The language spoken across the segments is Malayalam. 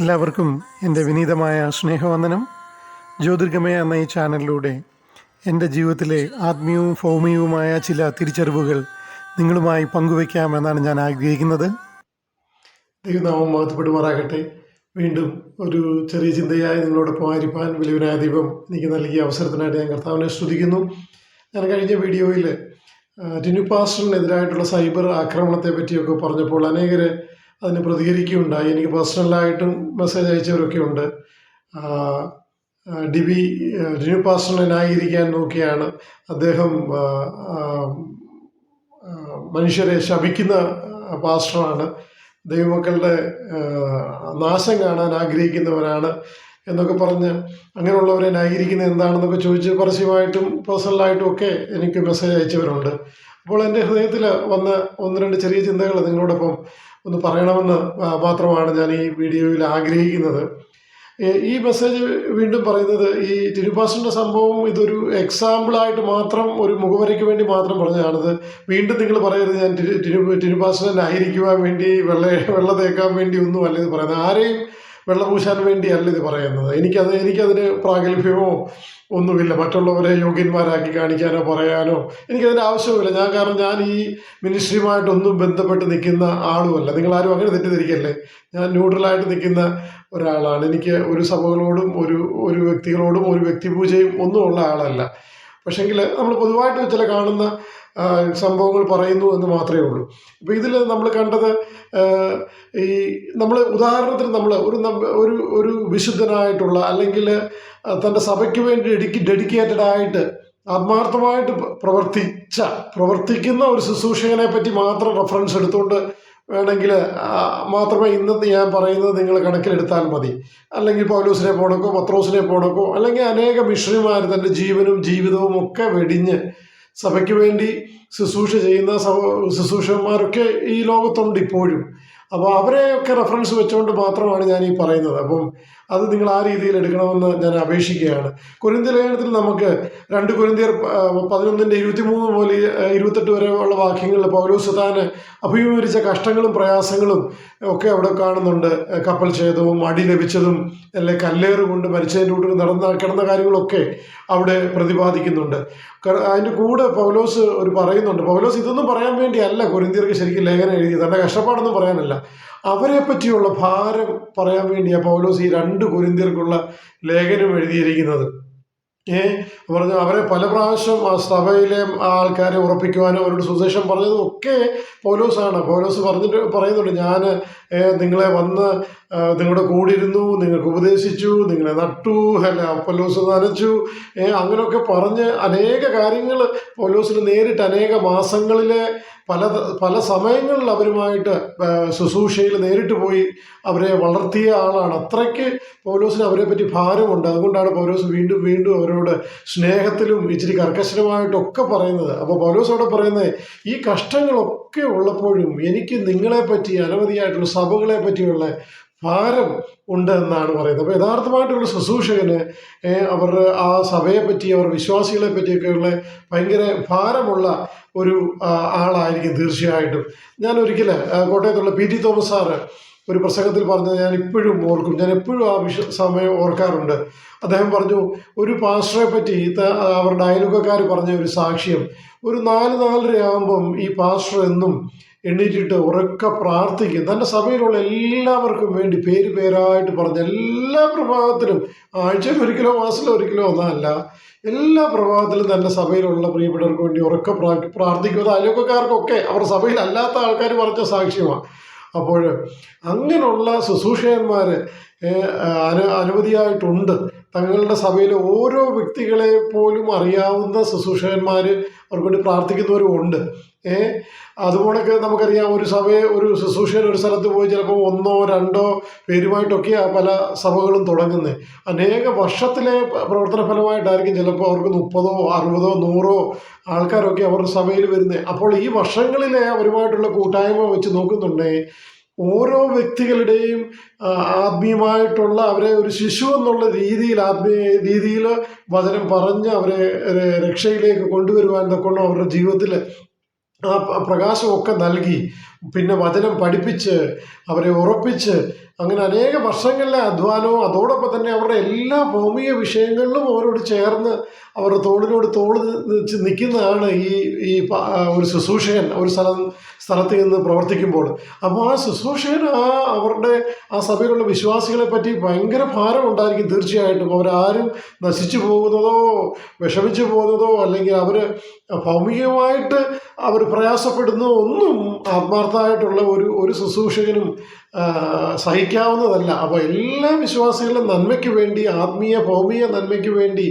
എല്ലാവർക്കും എൻ്റെ വിനീതമായ സ്നേഹവന്ദനം. ജ്യോതിർഗമയ എന്ന ഈ ചാനലിലൂടെ എൻ്റെ ജീവിതത്തിലെ ആത്മീയവും ഭൗമികവുമായ ചില തിരിച്ചറിവുകൾ നിങ്ങളുമായി പങ്കുവയ്ക്കാമെന്നാണ് ഞാൻ ആഗ്രഹിക്കുന്നത്. ദൈവനാമം മഹത്വപ്പെടുമാറാകട്ടെ. വീണ്ടും ഒരു ചെറിയ ചിന്തയായി നിങ്ങളോടൊപ്പം ആയിരിക്കാൻ വലിയവനായ ദൈവം എനിക്ക് നൽകിയ അവസരത്തിനായിട്ട് ഞാൻ കർത്താവിനെ സ്തുതിക്കുന്നു. ഞാൻ കഴിഞ്ഞ വീഡിയോയിൽ ടിനു പാസ്റ്ററിനെതിരായിട്ടുള്ള സൈബർ ആക്രമണത്തെ പറ്റിയൊക്കെ പറഞ്ഞപ്പോൾ അനേകർ അതിന് പ്രതികരിക്കുകയുണ്ടായി. എനിക്ക് പേഴ്സണലായിട്ടും മെസ്സേജ് അയച്ചവരൊക്കെ ഉണ്ട്. ടിനു പാസ്റ്ററിനെ ന്യായീകരിക്കാൻ നോക്കിയാണ്, അദ്ദേഹം മനുഷ്യരെ ശപിക്കുന്ന പാസ്റ്ററാണ്, ദൈവമക്കളുടെ നാശം കാണാൻ ആഗ്രഹിക്കുന്നവരാണ് എന്നൊക്കെ പറഞ്ഞ് അങ്ങനെയുള്ളവരെ ന്യായീകരിക്കുന്നത് എന്താണെന്നൊക്കെ ചോദിച്ച് പരസ്യമായിട്ടും പേഴ്സണലായിട്ടും ഒക്കെ എനിക്ക് മെസ്സേജ് അയച്ചവരുണ്ട്. അപ്പോൾ എൻ്റെ ഹൃദയത്തിൽ വന്ന ഒന്ന് രണ്ട് ചെറിയ ചിന്തകൾ നിങ്ങളോടൊപ്പം ഒന്ന് പറയണമെന്ന് മാത്രമാണ് ഞാൻ ഈ വീഡിയോയിൽ ആഗ്രഹിക്കുന്നത്. ഈ മെസ്സേജ് വീണ്ടും പറയുന്നത്, ഈ തിരുപ്പാസ്റ്ററിൻ്റെ സംഭവം ഇതൊരു എക്സാമ്പിളായിട്ട് മാത്രം, ഒരു മുഖവരയ്ക്ക് വേണ്ടി മാത്രം പറഞ്ഞതാണിത്. വീണ്ടും നിങ്ങൾ പറയരുത് ഞാൻ തിരുപ്പാസ്റ്ററിനെ ന്യായീകരിക്കുവാൻ വേണ്ടി വെള്ള തേക്കാൻ വേണ്ടി ഒന്നും അല്ല ഇത് പറയുന്നത്. ആരെയും വെള്ളപൂശാൻ വേണ്ടിയല്ല ഇത് പറയുന്നത്. എനിക്കതിന് പ്രാഗൽഭ്യമോ ഒന്നുമില്ല, മറ്റുള്ളവരെ യോഗ്യന്മാരാക്കി കാണിക്കാനോ പറയാനോ എനിക്കതിൻ്റെ ആവശ്യവുമില്ല. കാരണം ഞാൻ ഈ മിനിസ്ട്രിയുമായിട്ടൊന്നും ബന്ധപ്പെട്ട് നിൽക്കുന്ന ആളുമല്ല. നിങ്ങളാരും അങ്ങനെ തെറ്റിദ്ധരിക്കല്ലേ. ഞാൻ ന്യൂട്രലായിട്ട് നിൽക്കുന്ന ഒരാളാണ്. എനിക്ക് ഒരു സഭകളോടും ഒരു വ്യക്തികളോടും ഒരു വ്യക്തിപൂജയും ഒന്നും ഉള്ള ആളല്ല. പക്ഷെങ്കിൽ നമ്മൾ പൊതുവായിട്ട് ചില കാണുന്ന സംഭവങ്ങൾ പറയുന്നു എന്ന് മാത്രമേ ഉള്ളൂ. ഇപ്പോൾ ഇതിൽ നമ്മൾ കണ്ടത്, ഈ നമ്മൾ ഉദാഹരണത്തിന് നമ്മൾ ഒരു വിശുദ്ധനായിട്ടുള്ള, അല്ലെങ്കിൽ തൻ്റെ സഭയ്ക്ക് വേണ്ടി ഡെഡിക്കേറ്റഡ് ആയിട്ട് ആത്മാർത്ഥമായിട്ട് പ്രവർത്തിക്കുന്ന ഒരു ശുശ്രൂഷകനെ പറ്റി മാത്രം റെഫറൻസ് എടുത്തുകൊണ്ട് വേണമെങ്കിൽ മാത്രമേ ഇന്നത്തെ ഞാൻ പറയുന്നത് നിങ്ങൾ കണക്കിലെടുത്താൽ മതി. അല്ലെങ്കിൽ പൗലോസിനെ പോണക്കോ പത്രോസിനെ പോണക്കോ, അല്ലെങ്കിൽ അനേക മിഷണറിമാർ തൻ്റെ ജീവനും ജീവിതവും ഒക്കെ വെടിഞ്ഞ് സഭയ്ക്ക് വേണ്ടി ശുശ്രൂഷ ചെയ്യുന്ന ശുശ്രൂഷന്മാരൊക്കെ ഈ ലോകത്തുണ്ട് ഇപ്പോഴും. അപ്പോൾ അവരെയൊക്കെ റെഫറൻസ് വെച്ചുകൊണ്ട് മാത്രമാണ് ഞാൻ ഈ പറയുന്നത്. അപ്പം അത് നിങ്ങൾ ആ രീതിയിൽ എടുക്കണമെന്ന് ഞാൻ അപേക്ഷിക്കുകയാണ്. കൊരിന്ത്യ ലേഖനത്തിൽ നമുക്ക് 2 കൊരിന്ത്യർ 11:23 മുതൽ 28 വരെ ഉള്ള വാക്യങ്ങളിൽ പൗലോസ് താൻ അഭിമുഖീകരിച്ച കഷ്ടങ്ങളും പ്രയാസങ്ങളും ഒക്കെ അവിടെ കാണുന്നുണ്ട്. കപ്പൽ ഛേദവും അടി ലഭിച്ചതും അല്ലെ കല്ലേറ് കൊണ്ട് മരിച്ചതിൻ്റെ കൂടെ കിടന്ന കാര്യങ്ങളൊക്കെ അവിടെ പ്രതിപാദിക്കുന്നുണ്ട്. അതിൻ്റെ കൂടെ പൗലോസ് പറയുന്നുണ്ട്, പൗലോസ് ഇതൊന്നും പറയാൻ വേണ്ടിയല്ല കൊരിന്ത്യർക്ക് ശരിക്കും ലേഖനം എഴുതിയത്, തൻ്റെ കഷ്ടപ്പാടൊന്നും പറയാനല്ല, അവരെ പറ്റിയുള്ള ഭാരം പറയാൻ വേണ്ടിയാണ് പൗലോസ് ഈ 2 കൊരിന്ത്യർക്കുള്ള ലേഖനം എഴുതിയിരിക്കുന്നത്. പറഞ്ഞു അവരെ പല പ്രാവശ്യം ആ സഭയിലെ ആൾക്കാരെ ഉറപ്പിക്കുവാനും അവരോട് സുവിശേഷം പറഞ്ഞതും ഒക്കെ പൗലോസാണ്. പൗലോസ് പറയുന്നുണ്ട്, ഞാൻ നിങ്ങളെ വന്ന് നിങ്ങളുടെ കൂടിയിരുന്നു, നിങ്ങൾക്ക് ഉപദേശിച്ചു, നിങ്ങളെ നട്ടു, അല്ല പൗലോസ് നനച്ചു, അങ്ങനെയൊക്കെ പറഞ്ഞ് അനേക കാര്യങ്ങൾ പൗലോസിന് നേരിട്ട് അനേക മാസങ്ങളിലെ പല സമയങ്ങളിൽ അവരുമായിട്ട് ശുശ്രൂഷയിൽ നേരിട്ട് പോയി അവരെ വളർത്തിയ ആളാണ്. അത്രയ്ക്ക് പൗലോസിന് അവരെ പറ്റി ഭാരമുണ്ട്. അതുകൊണ്ടാണ് പൗലോസ് വീണ്ടും വീണ്ടും അവരോട് സ്നേഹത്തിലും ഇച്ചിരി കർക്കശനമായിട്ടൊക്കെ പറയുന്നത്. അപ്പോൾ പൗലോസ് അവിടെ പറയുന്നത്, ഈ കഷ്ടങ്ങളൊക്കെ ഉള്ളപ്പോഴും എനിക്ക് നിങ്ങളെപ്പറ്റി, അനവധിയായിട്ടുള്ള സഭകളെ പറ്റിയുള്ള ഭാരം ഉണ്ട് എന്നാണ് പറയുന്നത്. അപ്പോൾ യഥാർത്ഥമായിട്ടുള്ള ശുശ്രൂഷകന് അവരുടെ ആ സഭയെ പറ്റി, അവർ വിശ്വാസികളെ പറ്റിയൊക്കെയുള്ള ഭയങ്കര ഭാരമുള്ള ഒരു ആളായിരിക്കും തീർച്ചയായിട്ടും. ഞാൻ ഒരിക്കൽ കോട്ടയത്തുള്ള PT തോമസ് സാറ് ഒരു പ്രസംഗത്തിൽ പറഞ്ഞത് ഞാൻ ഇപ്പോഴും ഓർക്കും, ഞാൻ എപ്പോഴും ആ സമയം ഓർക്കാറുണ്ട്. അദ്ദേഹം പറഞ്ഞു, ഒരു പാസ്റ്ററെ പറ്റി അവരുടെ അയൽവക്കക്കാർ പറഞ്ഞ ഒരു സാക്ഷ്യം, ഒരു 4-4:30 ആകുമ്പം ഈ പാസ്റ്റർ എന്നും എണ്ണീറ്റിട്ട് ഉറക്കെ പ്രാർത്ഥിക്കും. തൻ്റെ സഭയിലുള്ള എല്ലാവർക്കും വേണ്ടി പേരായിട്ട് പറഞ്ഞ് എല്ലാ പ്രഭാതത്തിലും, ആഴ്ചയിൽ ഒരിക്കലോ മാസത്തിൽ ഒരിക്കലോ ഒന്നല്ല, എല്ലാ പ്രഭാതത്തിലും തൻ്റെ സഭയിലുള്ള പ്രിയപ്പെട്ടവർക്ക് വേണ്ടി ഉറക്കെ പ്രാർത്ഥിക്കുന്നത് അയൽവക്കക്കാർക്കൊക്കെ അവർ സഭയിലല്ലാത്ത ആൾക്കാർ പറഞ്ഞ സാക്ഷ്യമാണ്. അപ്പോൾ അങ്ങനെയുള്ള ശുശ്രൂഷകന്മാർ അനവധിയായിട്ടുണ്ട്. തങ്ങളുടെ സഭയിലെ ഓരോ വ്യക്തികളെ പോലും അറിയാവുന്ന ശുശ്രൂഷകന്മാർ അവർക്ക് വേണ്ടി പ്രാർത്ഥിക്കുന്നവരും ഉണ്ട്. അതുപോലൊക്കെ നമുക്കറിയാം, ഒരു ശുശ്രൂഷകൻ ഒരു സ്ഥലത്ത് പോയി ചിലപ്പോൾ 1-2 പേരുമായിട്ടൊക്കെയാണ് പല സഭകളും തുടങ്ങുന്നത്. അനേക വർഷത്തിലെ പ്രവർത്തന ഫലമായിട്ടായിരിക്കും ചിലപ്പോൾ അവർക്ക് 30, 60, 100 ആൾക്കാരൊക്കെ അവരുടെ സഭയിൽ വരുന്നത്. അപ്പോൾ ഈ വർഷങ്ങളിലെ അവരുമായിട്ടുള്ള കൂട്ടായ്മ വെച്ച് നോക്കുന്നുണ്ടെങ്കിൽ ഓരോ വ്യക്തികളുടെയും ആത്മീയമായിട്ടുള്ള അവരെ ഒരു ശിശു എന്നുള്ള ആത്മീയ രീതിയിൽ വചനം പറഞ്ഞ് അവരെ രക്ഷയിലേക്ക് കൊണ്ടുവരുവാൻ തൊക്കെ അവരുടെ ജീവിതത്തിൽ ആ പ്രകാശമൊക്കെ നൽകി, പിന്നെ വചനം പഠിപ്പിച്ച് അവരെ ഉറപ്പിച്ച് അങ്ങനെ അനേക വർഷങ്ങളിലെ അധ്വാനവും അതോടൊപ്പം തന്നെ അവരുടെ എല്ലാ ഭൗമിക വിഷയങ്ങളിലും അവരോട് ചേർന്ന് അവരുടെ തോളിനോട് തോൾ നിൽക്കുന്നതാണ് ഒരു ശുശ്രൂഷകൻ ഒരു സ്ഥലത്ത് നിന്ന് പ്രവർത്തിക്കുമ്പോൾ. അപ്പോൾ ആ ശുശ്രൂഷകൻ ആ സഭയിലുള്ള വിശ്വാസികളെ പറ്റി ഭയങ്കര ഭാരം ഉണ്ടായിരിക്കും. തീർച്ചയായിട്ടും അവരാരും നശിച്ചു പോകുന്നതോ വിഷമിച്ചു പോകുന്നതോ അല്ലെങ്കിൽ അവർ ഭൗമികമായിട്ട് അവർ പ്രയാസപ്പെടുന്നതോ ഒന്നും ആത്മാർത്ഥമായിട്ടുള്ള ഒരു ശുശ്രൂഷകനും സഹിക്കാവുന്നതല്ല. അപ്പോൾ എല്ലാ വിശ്വാസികളുടെ നന്മയ്ക്ക് വേണ്ടി, ആത്മീയ ഭൗമിക നന്മയ്ക്ക് വേണ്ടി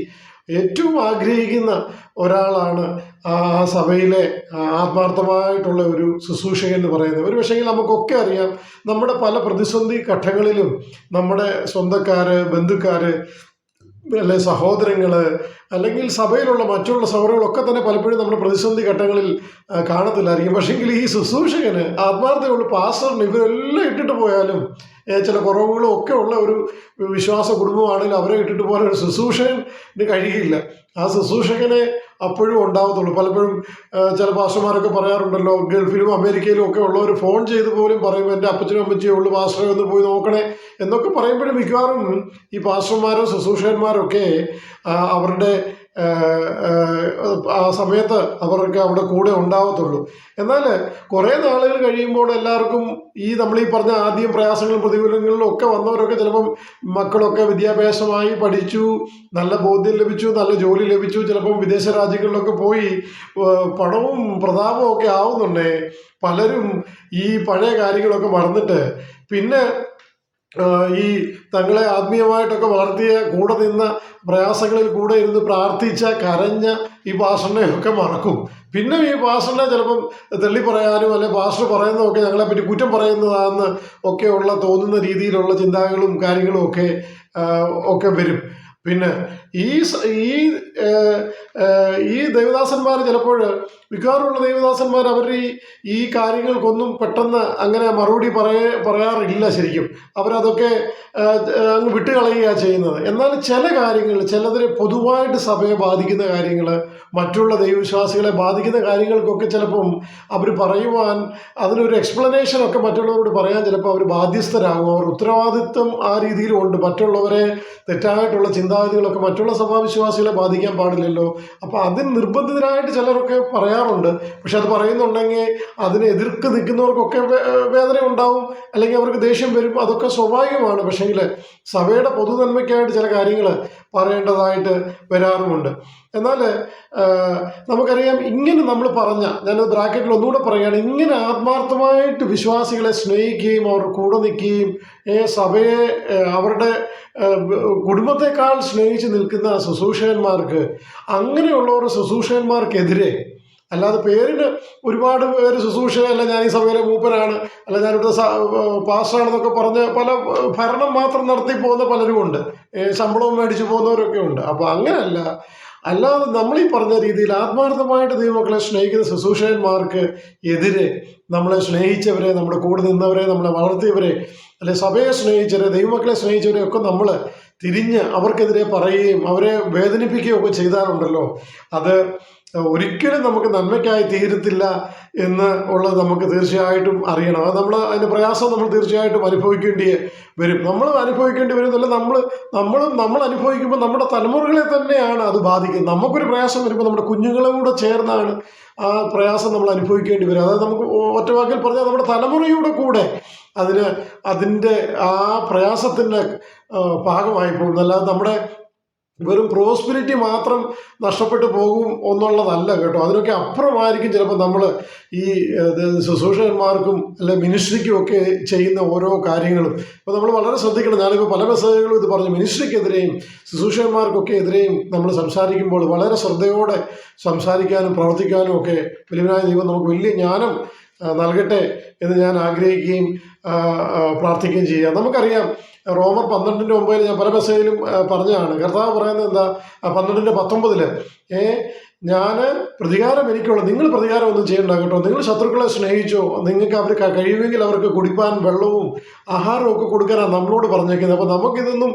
ഏറ്റവും ആഗ്രഹിക്കുന്ന ഒരാളാണ് ആ സഭയിലെ ആത്മാർത്ഥമായിട്ടുള്ള ഒരു ശുശ്രൂഷകൻ എന്ന് പറയുന്നത്. ഒരു പക്ഷേ നമുക്കൊക്കെ അറിയാം, നമ്മുടെ പല പ്രതിസന്ധി ഘട്ടങ്ങളിലും നമ്മുടെ സ്വന്തക്കാർ, ബന്ധുക്കാർ, അല്ലെ സഹോദരങ്ങൾ, അല്ലെങ്കിൽ സഭയിലുള്ള മറ്റുള്ള സഹോദരങ്ങളൊക്കെ തന്നെ പലപ്പോഴും നമ്മുടെ പ്രതിസന്ധി ഘട്ടങ്ങളിൽ കാണത്തില്ലായിരിക്കും. പക്ഷേങ്കിൽ ഈ ശുശ്രൂഷകന് ആത്മാർത്ഥതയുള്ള പാസ്റ്ററിന് ഇവരെല്ലാം ഇട്ടിട്ട് പോയാലും ചില കുറവുകളും ഒക്കെ ഉള്ള ഒരു വിശ്വാസ കുടുംബമാണെങ്കിൽ അവരെ ഇട്ടിട്ട് പോലെ ഒരു ശുശ്രൂഷകന് കഴിയില്ല. ആ ശുശ്രൂഷകനെ അപ്പോഴും ഉണ്ടാവത്തുള്ളൂ. പലപ്പോഴും ചില പാസ്റ്റർമാരൊക്കെ പറയാറുണ്ടല്ലോ, ഗൾഫിലും അമേരിക്കയിലും ഒക്കെ ഉള്ളവർ ഫോൺ ചെയ്ത് പോലും പറയും, എൻ്റെ അപ്പച്ചനും അമ്മച്ചിയേ ഉള്ളൂ, പാസ്റ്ററെ ഒന്ന് പോയി നോക്കണേ എന്നൊക്കെ പറയുമ്പോഴും മിക്കവാറും ഈ പാസ്റ്റർമാരോ ശുശ്രൂഷകന്മാരൊക്കെ അവരുടെ ആ സമയത്ത് അവർക്ക് അവിടെ കൂടെ ഉണ്ടാവത്തുള്ളൂ. എന്നാൽ കുറേ നാളുകൾ കഴിയുമ്പോൾ എല്ലാവർക്കും നമ്മളീ പറഞ്ഞ ആദ്യം പ്രയാസങ്ങളും പ്രതികൂലങ്ങളിലും ഒക്കെ വന്നവരൊക്കെ ചിലപ്പം മക്കളൊക്കെ വിദ്യാഭ്യാസമായി പഠിച്ചു, നല്ല ബോധ്യം ലഭിച്ചു, നല്ല ജോലി ലഭിച്ചു, ചിലപ്പം വിദേശ രാജ്യങ്ങളിലൊക്കെ പോയി പണവും പ്രതാപവും ഒക്കെ ആവുന്നുണ്ടേ പലരും ഈ പഴയ കാര്യങ്ങളൊക്കെ മറന്നിട്ട് പിന്നെ തങ്ങളെ ആത്മീയമായിട്ടൊക്കെ വളർത്തിയ കൂടെ നിന്ന പ്രയാസങ്ങളിൽ കൂടെ ഇരുന്ന് പ്രാർത്ഥിച്ച കരഞ്ഞ ഈ പാസ്റ്ററിനെയൊക്കെ മറക്കും. പിന്നെ ഈ പാസ്റ്ററിനെ ചിലപ്പം തള്ളി പറയാനും അല്ലെ പാസ്റ്റർ പറയുന്നതൊക്കെ ഞങ്ങളെപ്പറ്റി കുറ്റം പറയുന്നതാണെന്ന് ഒക്കെയുള്ള തോന്നുന്ന രീതിയിലുള്ള ചിന്താഗതികളും കാര്യങ്ങളും ഒക്കെ വരും. പിന്നെ ഈ ദൈവദാസന്മാർ ചിലപ്പോൾ മിക്കവാറുള്ള ദൈവദാസന്മാർ അവർ ഈ കാര്യങ്ങൾക്കൊന്നും പെട്ടെന്ന് അങ്ങനെ മറുപടി പറയാറില്ല. ശരിക്കും അവരതൊക്കെ അങ്ങ് വിട്ടുകളയുകയാണ് ചെയ്യുന്നത്. എന്നാൽ ചില കാര്യങ്ങൾ, ചിലതിനെ പൊതുവായിട്ട് സഭയെ ബാധിക്കുന്ന കാര്യങ്ങൾ, മറ്റുള്ള ദൈവവിശ്വാസികളെ ബാധിക്കുന്ന കാര്യങ്ങൾക്കൊക്കെ ചിലപ്പം അവർ പറയുവാൻ, അതിനൊരു എക്സ്പ്ലനേഷനൊക്കെ മറ്റുള്ളവരോട് പറയാൻ ചിലപ്പോൾ അവർ ബാധ്യസ്ഥരാകും. അവർ ഉത്തരവാദിത്വം ആ രീതിയിലും ഉണ്ട്. മറ്റുള്ളവരെ തെറ്റായിട്ടുള്ള ചിന്താഗതികളൊക്കെ മറ്റുള്ള സഭാവിശ്വാസികളെ ബാധിക്കാൻ പാടില്ലല്ലോ. അപ്പോൾ അതിന് നിർബന്ധിതരായിട്ട് ചിലരൊക്കെ പറയാറുണ്ട്. പക്ഷെ അത് പറയുന്നുണ്ടെങ്കിൽ അതിനെ എതിർക്ക് നിൽക്കുന്നവർക്കൊക്കെ വേദന ഉണ്ടാവും, അല്ലെങ്കിൽ അവർക്ക് ദേഷ്യം വരും. അതൊക്കെ സ്വാഭാവികമാണ്. പക്ഷേങ്കിൽ സഭയുടെ പൊതുനന്മയ്ക്കായിട്ട് ചില കാര്യങ്ങൾ പറയേണ്ടതായിട്ട് വരാറുമുണ്ട്. എന്നാൽ നമുക്കറിയാം, ഇങ്ങനെ നമ്മൾ ഞാനത് ബ്രാക്കറ്റിൽ ഒന്നുകൂടെ പറയുകയാണ്, ഇങ്ങനെ ആത്മാർത്ഥമായിട്ട് വിശ്വാസികളെ സ്നേഹിക്കുകയും അവർ കൂടെ നിൽക്കുകയും സഭയെ അവരുടെ കുടുംബത്തെക്കാൾ സ്നേഹിച്ച് നിൽക്കുന്ന ശുശ്രൂഷകന്മാർക്ക്, അങ്ങനെയുള്ളവർ ശുശ്രൂഷകന്മാർക്കെതിരെ, അല്ലാതെ പേരിന് ഒരുപാട് പേര് ശുശ്രൂഷക, അല്ല ഞാൻ ഈ സഭയിലെ മൂപ്പനാണ്, അല്ല ഞാനിവിടുത്തെ പാസ്റ്ററാണെന്നൊക്കെ പറഞ്ഞ് പല ഭരണം മാത്രം നടത്തി പോകുന്ന പലരും ഉണ്ട്, ശമ്പളവും മേടിച്ചു പോകുന്നവരൊക്കെ ഉണ്ട്. അപ്പോൾ അങ്ങനെയല്ല, അല്ലാതെ നമ്മളീ പറഞ്ഞ രീതിയിൽ ആത്മാർത്ഥമായിട്ട് ദൈവമക്കളെ സ്നേഹിക്കുന്ന ശുശ്രൂഷകന്മാർക്ക് എതിരെ നമ്മളെ സ്നേഹിച്ചവരെ, നമ്മുടെ കൂടെ നിന്നവരെ, നമ്മളെ വളർത്തിയവരെ, അല്ലെ സഭയെ സ്നേഹിച്ചവരെ, ദൈവമക്കളെ സ്നേഹിച്ചവരെ ഒക്കെ നമ്മൾ തിരിഞ്ഞ് അവർക്കെതിരെ പറയുകയും അവരെ വേദനിപ്പിക്കുകയും ഒക്കെ ചെയ്താലുണ്ടല്ലോ, അത് ഒരിക്കലും നമുക്ക് നന്മയ്ക്കായി തീരത്തില്ല എന്ന് ഉള്ളത് നമുക്ക് തീർച്ചയായിട്ടും അറിയണം. അത് അതിൻ്റെ പ്രയാസം നമ്മൾ തീർച്ചയായിട്ടും അനുഭവിക്കേണ്ടി വരും. നമ്മൾ അനുഭവിക്കേണ്ടി വരും എന്നല്ല, നമ്മൾ അനുഭവിക്കുമ്പോൾ നമ്മുടെ തലമുറകളെ തന്നെയാണ് അത് ബാധിക്കുന്നത്. നമുക്കൊരു പ്രയാസം വരുമ്പോൾ നമ്മുടെ കുഞ്ഞുങ്ങളെ കൂടെ ചേർന്നാണ് ആ പ്രയാസം നമ്മൾ അനുഭവിക്കേണ്ടി വരും. അതായത് നമുക്ക് ഒറ്റ വാക്കിൽ പറഞ്ഞാൽ നമ്മുടെ തലമുറയുടെ കൂടെ അതിൻ്റെ ആ പ്രയാസത്തിൻ്റെ ഭാഗമായി പോകുന്നു. അല്ലാതെ നമ്മുടെ വെറും പ്രോസ്പിരിറ്റി മാത്രം നഷ്ടപ്പെട്ടു പോകും എന്നുള്ളതല്ല കേട്ടോ. അതിനൊക്കെ അപ്പുറമായിരിക്കും ചിലപ്പോൾ നമ്മൾ ഈ ശുശ്രൂഷകന്മാർക്കും അല്ലെ മിനിസ്ട്രിക്കും ഒക്കെ ചെയ്യുന്ന ഓരോ കാര്യങ്ങളും. അപ്പോൾ നമ്മൾ വളരെ ശ്രദ്ധിക്കണം. ഞാനിപ്പോൾ പല മെസ്സേജുകളും ഇത് പറഞ്ഞു, മിനിസ്ട്രിക്കെതിരെയും ശുശ്രൂഷകന്മാർക്കൊക്കെ എതിരെയും നമ്മൾ സംസാരിക്കുമ്പോൾ വളരെ ശ്രദ്ധയോടെ സംസാരിക്കാനും പ്രവർത്തിക്കാനും ഒക്കെ വലിയവനായ ദൈവം നമുക്ക് വലിയ ജ്ഞാനം നൽകട്ടെ എന്ന് ഞാൻ ആഗ്രഹിക്കുകയും പ്രാർത്ഥിക്കുകയും ചെയ്യാം. നമുക്കറിയാം, റോമർ 12:9 ഞാൻ പല മെസ്സേജിലും പറഞ്ഞതാണ്. കർത്താവ് പറയുന്നത് എന്താ? 12:19 ഞാൻ പ്രതികാരം എനിക്കുള്ളത്, നിങ്ങൾ പ്രതികാരം ഒന്നും ചെയ്യണ്ട കേട്ടോ. നിങ്ങൾ ശത്രുക്കളെ സ്നേഹിച്ചോ, നിങ്ങൾക്ക് അവർ കഴിയുമെങ്കിൽ അവർക്ക് കുടിപ്പാൻ വെള്ളവും ആഹാരവും ഒക്കെ കൊടുക്കാനാണ് നമ്മളോട് പറഞ്ഞേക്കുന്നത്. അപ്പോൾ നമുക്കിതൊന്നും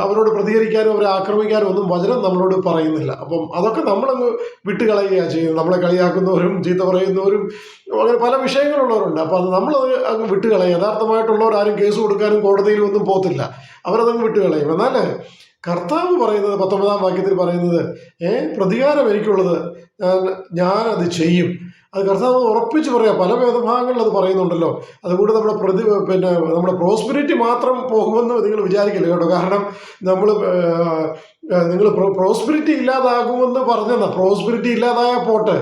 അവരോട് പ്രതികരിക്കാനും അവരെ ആക്രമിക്കാനും ഒന്നും വചനം നമ്മളോട് പറയുന്നില്ല. അപ്പം അതൊക്കെ നമ്മളങ്ങ് വിട്ടുകളയുകയാണ് ചെയ്യുന്നത്. നമ്മളെ കളിയാക്കുന്നവരും ചീത്ത പറയുന്നവരും അങ്ങനെ പല വിഷയങ്ങളുള്ളവരുണ്ട്. അപ്പോൾ അത് നമ്മളത് അങ്ങ് വിട്ടുകളയും. യഥാർത്ഥമായിട്ടുള്ളവർ ആരും കേസ് കൊടുക്കാനും കോടതിയിലും ഒന്നും പോകത്തില്ല, അവരതങ്ങ് വിട്ടുകളയും. എന്നാൽ കർത്താവ് പറയുന്നത് 19-ാം വാക്യത്തിൽ പറയുന്നത്, പ്രതികാരം എനിക്കുള്ളത്, ഞാനത് ചെയ്യും. അത് കർത്താവ് ഉറപ്പിച്ച് പറയാം. പല വേദഭാഗങ്ങളിൽ അത് പറയുന്നുണ്ടല്ലോ. അതുകൊണ്ട് നമ്മുടെ പ്രോസ്പെരിറ്റി മാത്രം പോകുമെന്ന് നിങ്ങൾ വിചാരിക്കില്ല കേട്ടോ. കാരണം നിങ്ങൾ പ്രോസ്പെരിറ്റി ഇല്ലാതാകുമെന്ന് പറഞ്ഞെന്നാ, പ്രോസ്പെരിറ്റി ഇല്ലാതായ പോട്ടെ,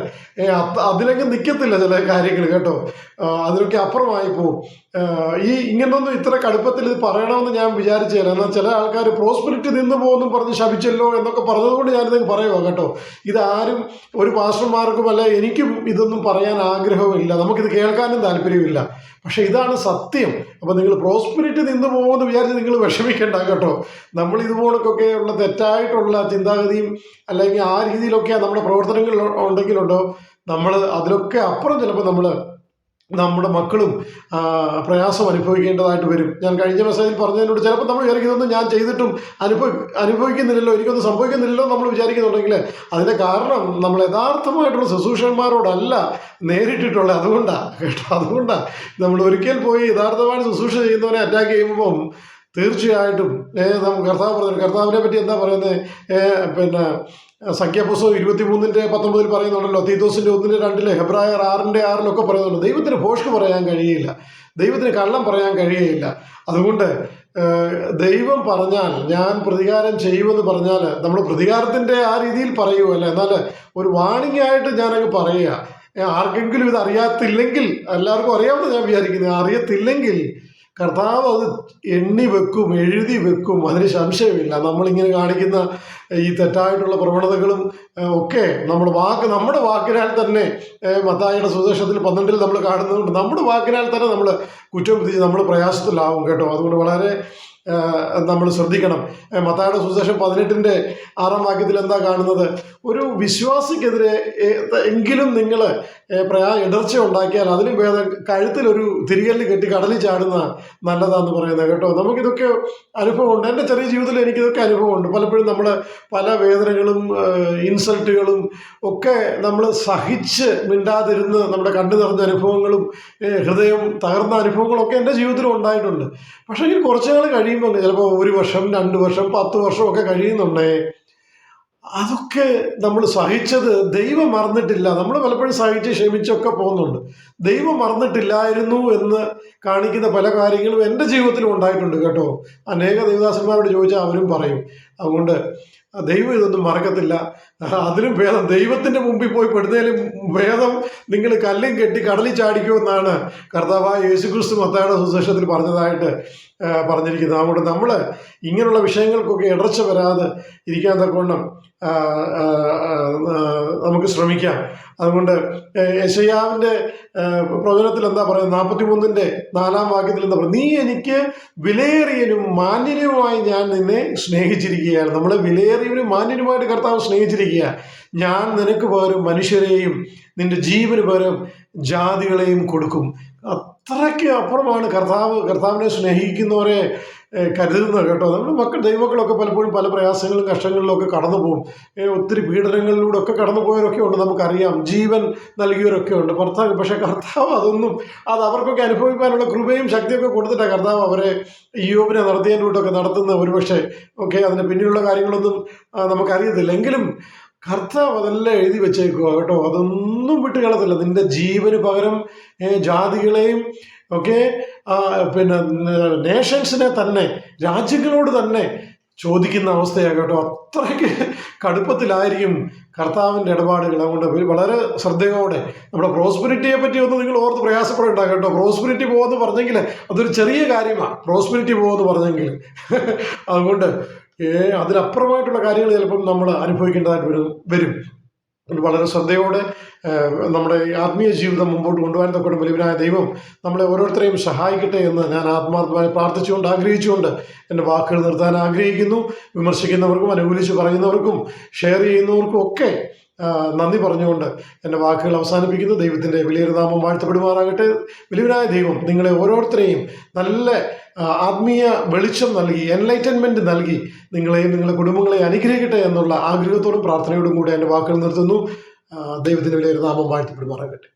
അതിലൊക്കെ നിൽക്കത്തില്ല ചില കാര്യങ്ങൾ കേട്ടോ. അതിനൊക്കെ അപ്പുറമായി പോവും. ഇങ്ങനൊന്നും ഇത്ര കടുപ്പത്തിൽ ഇത് പറയണമെന്ന് ഞാൻ വിചാരിച്ചില്ല. എന്നാൽ ചില ആൾക്കാർ പ്രോസ്പെരിറ്റി നിന്ന് പോകുമെന്നും പറഞ്ഞ് ശപിച്ചല്ലോ എന്നൊക്കെ പറഞ്ഞതുകൊണ്ട് ഞാനിത് പറയുക കേട്ടോ. ഇതാരും ഒരു പാസ്റ്റർമാർക്കും അല്ല എനിക്കും ഇതൊന്നും പറയാൻ ആഗ്രഹമില്ല, നമുക്കിത് കേൾക്കാനും താല്പര്യമില്ല. പക്ഷെ ഇതാണ് സത്യം. അപ്പം നിങ്ങൾ പ്രോസ്പെരിറ്റി നിന്ന് പോകുമെന്ന് വിചാരിച്ച് നിങ്ങൾ വിഷമിക്കേണ്ട കേട്ടോ. നമ്മൾ ഇതുപോലൊക്കെ ഉള്ള തെറ്റായിട്ടുള്ള ചിന്താഗതിയും അല്ലെങ്കിൽ ആ രീതിയിലൊക്കെ നമ്മുടെ പ്രവർത്തനങ്ങൾ ഉണ്ടെങ്കിലുണ്ടോ, നമ്മൾ അതിലൊക്കെ അപ്പുറം ചിലപ്പോൾ നമ്മുടെ മക്കളും പ്രയാസം അനുഭവിക്കേണ്ടതായിട്ട് വരും. ഞാൻ കഴിഞ്ഞ മെസ്സേജിൽ പറഞ്ഞതിനോട് ചിലപ്പോൾ നമ്മൾ വിചാരിക്കുന്നതൊന്നും ഞാൻ ചെയ്തിട്ടും അനുഭവിക്കുന്നില്ലല്ലോ, എനിക്കൊന്നും സംഭവിക്കുന്നില്ലല്ലോ നമ്മൾ വിചാരിക്കുന്നുണ്ടെങ്കിൽ അതിൻ്റെ കാരണം നമ്മൾ യഥാർത്ഥമായിട്ടുള്ള ശുശ്രൂഷന്മാരോടല്ല നേരിട്ടിട്ടുള്ളത്. അതുകൊണ്ടാണ് കേട്ടോ. അതുകൊണ്ടാണ് നമ്മൾ ഒരിക്കൽ പോയി യഥാർത്ഥമായിട്ട് ശുശ്രൂഷ ചെയ്യുന്നവനെ അറ്റാക്ക് ചെയ്യുമ്പം തീർച്ചയായിട്ടും കർത്താവിനെ പറ്റി എന്താ പറയുന്നത്, സംഖ്യാപുസ്തകം 23:19 പറയുന്നുണ്ടല്ലോ, തീത്തോസിന്റെ 1:2, ഹെബ്രായർ 6:6 പറയുന്നുണ്ട്, ദൈവത്തിന് ഭോഷ്ക് പറയാൻ കഴിയില്ല, ദൈവത്തിന് കള്ളം പറയാൻ കഴിയുകയില്ല. അതുകൊണ്ട് ദൈവം പറഞ്ഞാൽ ഞാൻ പ്രതികാരം ചെയ്യുമെന്ന് പറഞ്ഞാൽ നമ്മൾ പ്രതികാരത്തിന്റെ ആ രീതിയിൽ പറയുമല്ല, എന്നാൽ ഒരു വാണിംഗ് ആയിട്ട് ഞാനങ്ങ് പറയുക. ആർക്കെങ്കിലും ഇത് അറിയാത്തില്ലെങ്കിൽ, എല്ലാവർക്കും അറിയാമെന്ന് ഞാൻ വിചാരിക്കുന്നത്, അറിയത്തില്ലെങ്കിൽ കർത്താവ് അത് എണ്ണി വെക്കും, എഴുതി വെക്കും, അതിന് സംശയമില്ല. നമ്മളിങ്ങനെ കാണിക്കുന്ന ഈ തെറ്റായിട്ടുള്ള പ്രവണതകളും ഒക്കെ നമ്മുടെ വാക്കിനാൽ തന്നെ, മത്തായിയുടെ സുവിശേഷത്തിൽ 12 നമ്മൾ കാണുന്നതുകൊണ്ട് നമ്മുടെ വാക്കിനാൽ തന്നെ നമ്മൾ കുറ്റം വിധിച്ച് നമ്മൾ പ്രയാസത്തിലാവും കേട്ടോ. അതുകൊണ്ട് വളരെ നമ്മൾ ശ്രദ്ധിക്കണം. മത്തായിയുടെ സുവിശേഷം 18:6 വാക്യത്തിൽ എന്താ കാണുന്നത്, ഒരു വിശ്വാസിക്കെതിരെ എങ്കിലും നിങ്ങൾ ഇടർച്ച ഉണ്ടാക്കിയാൽ അതിലും ഭേദം കഴുത്തിലൊരു തിരികല്ല് കെട്ടി കടലിൽ ചാടുന്ന നല്ലതാന്ന് പറയുന്നത് കേട്ടോ. നമുക്കിതൊക്കെ അനുഭവമുണ്ട്. എൻ്റെ ചെറിയ ജീവിതത്തിൽ എനിക്കിതൊക്കെ അനുഭവമുണ്ട്. പലപ്പോഴും നമ്മൾ പല വേദനകളും ഇൻസൾട്ടുകളും ഒക്കെ നമ്മൾ സഹിച്ച് മിണ്ടാതിരുന്ന് നമ്മുടെ കണ്ണു നിറഞ്ഞ അനുഭവങ്ങളും ഹൃദയം തകർന്ന അനുഭവങ്ങളൊക്കെ എൻ്റെ ജീവിതത്തിലും ഉണ്ടായിട്ടുണ്ട്. പക്ഷേ എങ്കിൽ കുറച്ചു നാൾ കഴിയുമ്പോൾ, ചിലപ്പോൾ 1 വർഷം 2 വർഷം 10 വർഷം ഒക്കെ കഴിയുന്നുണ്ടേ, അതൊക്കെ നമ്മൾ സഹിച്ചത് ദൈവം മറന്നിട്ടില്ല. നമ്മൾ പലപ്പോഴും സഹിച്ച് ക്ഷമിച്ചൊക്കെ പോകുന്നുണ്ട്. ദൈവം മറന്നിട്ടില്ലായിരുന്നു എന്ന് കാണിക്കുന്ന പല കാര്യങ്ങളും എൻ്റെ ജീവിതത്തിലും ഉണ്ടായിട്ടുണ്ട് കേട്ടോ. അനേക ദൈവദാസന്മാരോട് ചോദിച്ചാൽ അവരും പറയും. അതുകൊണ്ട് ദൈവം ഇതൊന്നും മറക്കത്തില്ല. അതിലും ഭേദം ദൈവത്തിൻ്റെ മുമ്പിൽ പോയി പെടുന്നതിലും ഭേദം നിങ്ങൾ കല്ലും കെട്ടി കടലിൽ ചാടിക്കുമെന്നാണ് കർത്താവായ യേശുക്രിസ്തു മത്തായിയുടെ സുവിശേഷത്തിൽ പറഞ്ഞതായിട്ട് പറഞ്ഞിരിക്കുന്നത്. അതുകൊണ്ട് നമ്മൾ ഇങ്ങനെയുള്ള വിഷയങ്ങൾക്കൊക്കെ ഇടർച്ച വരാതെ ഇരിക്കാൻ തക്കവണ്ണം നമുക്ക് ശ്രമിക്കാം. അതുകൊണ്ട് യെശയ്യാവിൻ്റെ പ്രവചനത്തിൽ എന്താ പറയുന്നത്, 43:4 വാക്യത്തിൽ എന്താ പറയുക, നീ എനിക്ക് വിലയേറിയനും മാന്യനുമായി ഞാൻ നിന്നെ സ്നേഹിച്ചിരിക്കുകയാണ്. നമ്മളെ വിലയേറിയവനും മാന്യനുമായിട്ട് കർത്താവ് സ്നേഹിച്ചിരിക്കുക. ഞാൻ നിനക്ക് പകരം മനുഷ്യരെയും നിന്റെ ജീവന് പകരം ജാതികളെയും കൊടുക്കും. അത്രയ്ക്ക് അപ്പുറമാണ് കർത്താവിനെ സ്നേഹിക്കുന്നവരെ കരുതുന്നത് കേട്ടോ. നമ്മൾ ദൈവമക്കളൊക്കെ പലപ്പോഴും പല പ്രയാസങ്ങളും കഷ്ടങ്ങളിലും ഒക്കെ കടന്നു പോകും. ഒത്തിരി പീഡനങ്ങളിലൂടെ ഒക്കെ കടന്നു പോയവരൊക്കെ ഉണ്ട്, നമുക്കറിയാം. ജീവൻ നൽകിയവരൊക്കെ ഉണ്ട്. പക്ഷേ കർത്താവ് അത് അവർക്കൊക്കെ അനുഭവിക്കാനുള്ള കൃപയും ശക്തിയൊക്കെ കൊടുത്തിട്ടാണ് കർത്താവ് അവരെ ഇയ്യോബിനെ നടത്തിയതിലൂടെയൊക്കെ നടത്തുന്ന. ഒരുപക്ഷെ ഒക്കെ അതിന് പിന്നിലുള്ള കാര്യങ്ങളൊന്നും നമുക്കറിയത്തില്ല. എങ്കിലും കർത്താവ് അതെല്ലാം എഴുതി വെച്ചേക്കുക കേട്ടോ. അതൊന്നും വിട്ട് കളത്തില്ല. നിന്റെ ജീവന് പകരം ജാതികളെയും ഒക്കെ നേഷൻസിനെ തന്നെ, രാജ്യങ്ങളോട് തന്നെ ചോദിക്കുന്ന അവസ്ഥയാണ് കേട്ടോ. അത്രയ്ക്ക് കടുപ്പത്തിലായിരിക്കും കർത്താവിൻ്റെ ഇടപാടുകൾ. അതുകൊണ്ട് വളരെ ശ്രദ്ധയോടെ നമ്മുടെ പ്രോസ്പെരിറ്റിയെ പറ്റി ഒന്ന് നിങ്ങൾ ഓർത്ത് പ്രയാസപ്പെടേണ്ട കേട്ടോ. പ്രോസ്പെരിറ്റി പോകുമെന്ന് പറഞ്ഞെങ്കിൽ അതൊരു ചെറിയ കാര്യമാണ്, പ്രോസ്പെരിറ്റി പോകുമെന്ന് പറഞ്ഞെങ്കിൽ. അതുകൊണ്ട് അതിനപ്പുറമായിട്ടുള്ള കാര്യങ്ങൾ ചിലപ്പം നമ്മൾ അനുഭവിക്കേണ്ടതായിട്ട് വരും. വളരെ ശ്രദ്ധയോടെ നമ്മുടെ ആത്മീയ ജീവിതം മുമ്പോട്ട് കൊണ്ടുപോകാൻ തക്കോടെ വലിയവനായ ദൈവം നമ്മളെ ഓരോരുത്തരെയും സഹായിക്കട്ടെ എന്ന് ഞാൻ ആത്മാർത്ഥമായി പ്രാർത്ഥിച്ചുകൊണ്ട് ആഗ്രഹിച്ചുകൊണ്ട് എൻ്റെ വാക്കുകൾ നിർത്താൻ ആഗ്രഹിക്കുന്നു. വിമർശിക്കുന്നവർക്കും അനുകൂലിച്ച് പറയുന്നവർക്കും ഷെയർ ചെയ്യുന്നവർക്കും ഒക്കെ നന്ദി പറഞ്ഞുകൊണ്ട് എൻ്റെ വാക്കുകൾ അവസാനിപ്പിക്കുന്നു. ദൈവത്തിൻ്റെ വലിയൊരു നാമം വാഴ്ത്തപ്പെടുമാറാകട്ടെ. വലിയവനായ ദൈവം നിങ്ങളെ ഓരോരുത്തരെയും നല്ല ആത്മീയ വെളിച്ചം നൽകി, എൻലൈറ്റൻമെൻറ്റ് നൽകി നിങ്ങളെയും നിങ്ങളുടെ കുടുംബങ്ങളെ അനുഗ്രഹിക്കട്ടെ എന്നുള്ള ആഗ്രഹത്തോടും പ്രാർത്ഥനയോടും കൂടി എൻ്റെ വാക്കുകൾ നിർത്തുന്നു. ദൈവത്തിൻ്റെ വലിയൊരു നാമം വാഴ്ത്തപ്പെടുമാറാകട്ടെ.